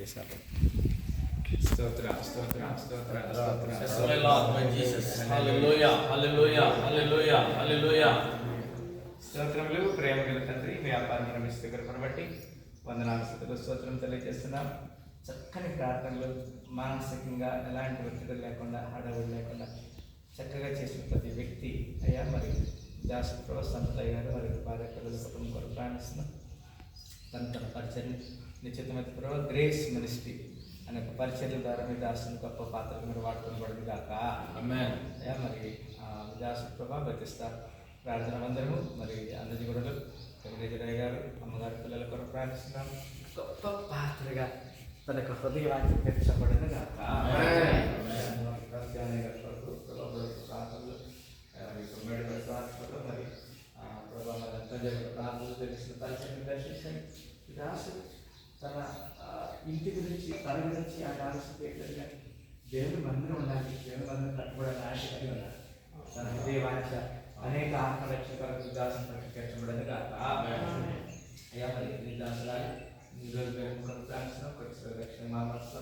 చేసినప్పుడు. స్తోత్రం స్తోత్రం స్తోత్రం స్తోత్రం స్తోత్రములు. ప్రేమ గల తండ్రి, మీ అపారమైన మిస్తి కృపను బట్టి వందనాలు, స్తుతులు, స్తోత్రం తెలియజేస్తున్నాం. చక్కని ప్రార్థనలు, మానసికంగా ఎలాంటి ఒత్తిడి లేకుండా, హడావుడి లేకుండా చక్కగా చేసిన ప్రతి వ్యక్తి అయ్యా మరి జాస్ప్రభ సంతయ్య గారు మరి భార్య పిల్లల కుటుంబం కొరకు ప్రాణిస్తున్నాం. తన పరిచయం నిశ్చితమైన ప్రభావ గ్రేస్ మినిస్ట్రీ అనే ఒక పరిచర్ల ద్వారా మీ దాసుని గొప్ప పాత్రలు మీరు వాడుకొని పడింది కాక అయ్యా మరి జాస్ప్రభ బతిస్తా ప్రార్థన మందిరము మరి అందజీవుడులు వెంకటేశ్వరయ్య గారు అమ్మగారి పిల్లల కొరకు ప్రార్థిస్తున్నాం. గొప్ప పాత్రగా తన యొక్క హృదయాన్ని పెంచబడింది కాక మరి ప్రార్థనలు తెలిసిన పరిచయం దర్శించండి. దాసు తన ఇంటి గురించి, తన గురించి ఆ దాసు పెట్టినట్టుగా దేవుని మందిరం ఉండాలి, దేవుని మందిరం కట్టుబడాలని ఆశ కలిగి ఉన్నారు. తన హృదయవాంఛ అనేక ఆత్మరక్షకులకు దాసుని ప్రకటించబడింది కాక అయ్యా మరి దాసులాగా ఈరోజు మేము కొనసాగించిన రక్షణ మా మనసు